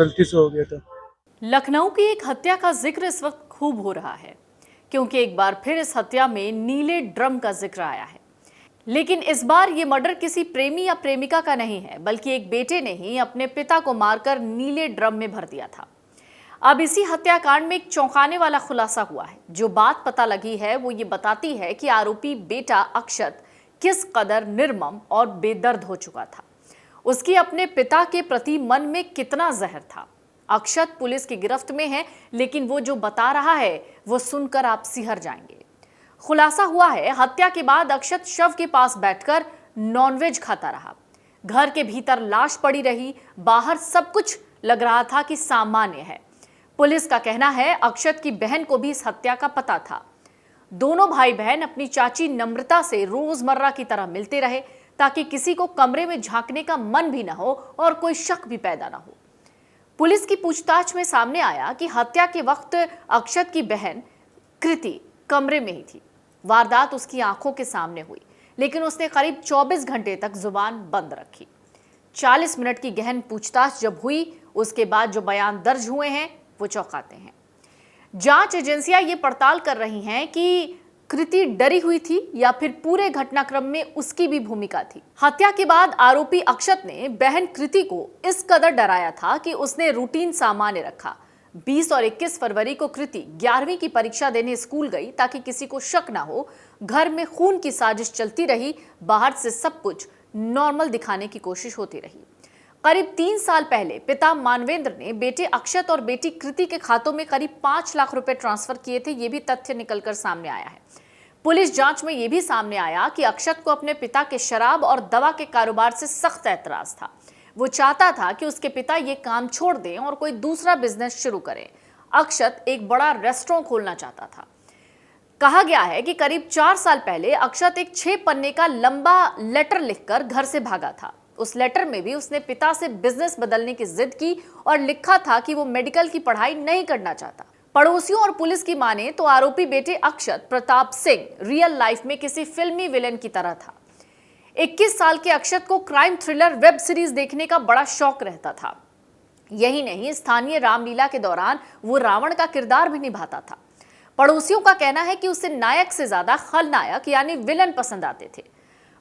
गलती से हो गया था। लखनऊ की एक हत्या का जिक्र इस वक्त खूब हो रहा है, क्योंकि एक बार फिर इस हत्या में नीले ड्रम का जिक्र आया है। लेकिन इस बार ये मर्डर किसी प्रेमी या प्रेमिका का नहीं है, बल्कि एक बेटे ने ही अपने पिता को मारकर नीले ड्रम में भर दिया था। अब इसी हत्याकांड में एक चौंकाने वाला खुलासा हुआ है। जो बात पता लगी है वो ये बताती है कि आरोपी बेटा अक्षत किस कदर निर्मम और बेदर्द हो चुका था। उसकी अपने पिता के प्रति मन में कितना जहर था। अक्षत पुलिस की गिरफ्त में है, लेकिन वो जो बता रहा है वो सुनकर आप सिहर जाएंगे। खुलासा हुआ है, हत्या के बाद अक्षत शव के पास बैठकर नॉनवेज खाता रहा। घर के भीतर लाश पड़ी रही, बाहर सब कुछ लग रहा था कि सामान्य है। पुलिस का कहना है अक्षत की बहन को भी इस हत्या का पता था। दोनों भाई बहन अपनी चाची नम्रता से रोजमर्रा की तरह मिलते रहे, ताकि किसी को कमरे में झांकने का मन भी ना हो और कोई शक भी पैदा ना हो। पुलिस की पूछताछ में सामने आया कि हत्या के वक्त अक्षत की बहन कृति कमरे में ही थी। वारदात उसकी आंखों के सामने हुई, लेकिन उसने करीब 24 घंटे तक जुबान बंद रखी। 40 मिनट की गहन पूछताछ जब हुई, उसके बाद जो बयान दर्ज हुए हैं वो चौंकाते हैं। जांच एजेंसियां ये पड़ताल कर रही हैं कि कृति डरी हुई थी या फिर पूरे घटनाक्रम में उसकी भी भूमिका थी। हत्या के बाद आरोपी अक्षत ने बहन कृति को इस कदर डराया था कि उसने रूटीन सामान्य रखा। 20 और 21 फरवरी को कृति 11वीं की परीक्षा देने स्कूल गई, ताकि किसी को शक ना हो। घर में खून की साजिश चलती रही, बाहर से सब कुछ नॉर्मल दिखाने की कोशिश होती रही। करीब 3 साल पहले पिता मानवेंद्र ने बेटे अक्षत और बेटी कृति के खातों में करीब 5 लाख रुपए ट्रांसफर किए थे। ये भी तथ्य निकलकर सामने आया है। पुलिस जांच में यह भी सामने आया कि अक्षत को अपने पिता के शराब और दवा के कारोबार से सख्त ऐतराज था। वो चाहता था कि उसके पिता ये काम छोड़ दें और कोई दूसरा बिजनेस शुरू करें। अक्षत एक बड़ा रेस्टोरेंट खोलना चाहता था। कहा गया है कि करीब 4 साल पहले अक्षत एक 6 पन्ने का लंबा लेटर लिखकर घर से भागा था। उस लेटर में भी उसने पिता से बिजनेस बदलने की जिद की और लिखा था कि वो मेडिकल की पढ़ाई नहीं करना चाहता। पड़ोसियों और पुलिस की माने तो आरोपी बेटे अक्षत प्रताप सिंह रियल लाइफ में किसी फिल्मी विलेन की तरह था। 21 साल के अक्षत को क्राइम थ्रिलर वेब सीरीज देखने का बड़ा शौक रहता था। यही नहीं, स्थानीय रामलीला के दौरान वो रावण का किरदार भी निभाता था। पड़ोसियों का कहना है कि उसे नायक से ज्यादा खलनायक यानी विलन पसंद आते थे।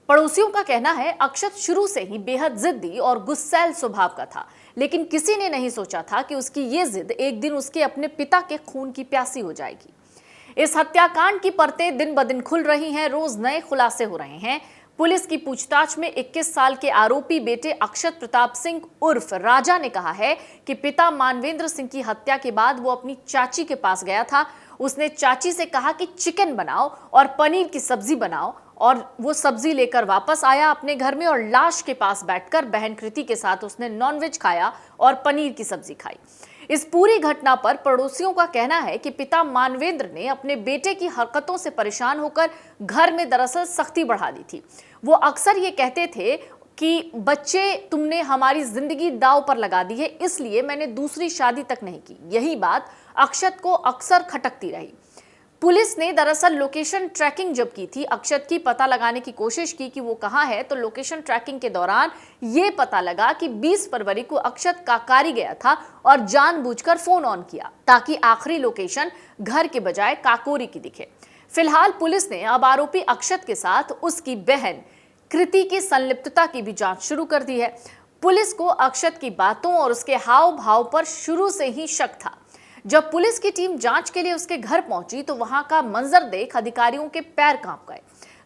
पड़ोसियों का कहना है अक्षत शुरू से ही बेहद जिद्दी और गुस्सैल स्वभाव का था, लेकिन किसी ने नहीं सोचा था कि उसकी ये जिद एक दिन उसके अपने पिता के खून की प्यासी हो जाएगी। इस हत्याकांड की परतें दिन ब दिन खुल रही हैं, रोज नए खुलासे हो रहे हैं। पुलिस की पूछताछ में 21 साल के आरोपी बेटे अक्षत प्रताप सिंह उर्फ राजा ने कहा है कि पिता मानवेंद्र सिंह की हत्या के बाद वो अपनी चाची के पास गया था। उसने चाची से कहा कि चिकन बनाओ और पनीर की सब्जी बनाओ, और वो सब्जी लेकर वापस आया अपने घर में और लाश के पास बैठकर बहन कृति के साथ उसने नॉनवेज खाया और पनीर की सब्जी खाई। इस पूरी घटना पर पड़ोसियों का कहना है कि पिता मानवेंद्र ने अपने बेटे की हरकतों से परेशान होकर घर में दरअसल सख्ती बढ़ा दी थी। वो अक्सर ये कहते थे कि बच्चे, तुमने हमारी जिंदगी दांव पर लगा दी है, इसलिए मैंने दूसरी शादी तक नहीं की। यही बात अक्षत को अक्सर खटकती रही। पुलिस ने दरअसल लोकेशन ट्रैकिंग जब की थी, अक्षत की पता लगाने की कोशिश की कि वो कहाँ है, तो लोकेशन ट्रैकिंग के दौरान ये पता लगा कि 20 फरवरी को अक्षत काकारी गया था और जानबूझकर फोन ऑन किया ताकि आखिरी लोकेशन घर के बजाय काकोरी की दिखे। फिलहाल पुलिस ने अब आरोपी अक्षत के साथ उसकी बहन कृति की संलिप्तता की भी जांच शुरू कर दी है। पुलिस को अक्षत की बातों और उसके हाव भाव पर शुरू से ही शक था। जब पुलिस की टीम जांच के लिए उसके घर पहुंची तो वहां का मंजर देख अधिकारियों के पैर कांप गए।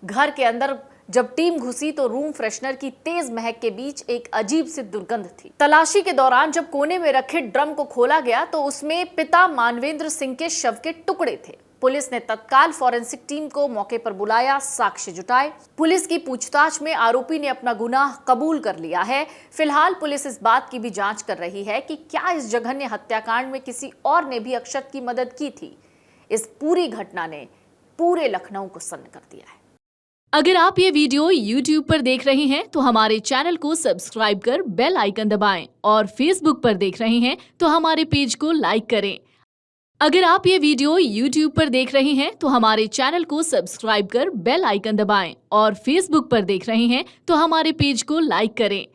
घर के अंदर जब टीम घुसी तो रूम फ्रेशनर की तेज महक के बीच एक अजीब सी दुर्गंध थी। तलाशी के दौरान जब कोने में रखे ड्रम को खोला गया तो उसमें पिता मानवेंद्र सिंह के शव के टुकड़े थे। पुलिस ने तत्काल फॉरेंसिक टीम को मौके पर बुलाया, साक्ष्य जुटाए। पुलिस की पूछताछ में आरोपी ने अपना गुनाह कबूल कर लिया है। फिलहाल पुलिस इस बात की भी जांच कर रही है कि क्या इस जघन्य हत्याकांड में किसी और ने भी अक्षत की मदद की थी। इस पूरी घटना ने पूरे लखनऊ को सन्न कर दिया है। अगर आप ये वीडियो YouTube पर देख रहे हैं तो हमारे चैनल को सब्सक्राइब कर बेल आइकन दबाएं, और Facebook पर देख रहे हैं तो हमारे पेज को लाइक करें। अगर आप ये वीडियो YouTube पर देख रहे हैं तो हमारे चैनल को सब्सक्राइब कर बेल आइकन दबाएं, और Facebook पर देख रहे हैं तो हमारे पेज को लाइक करें।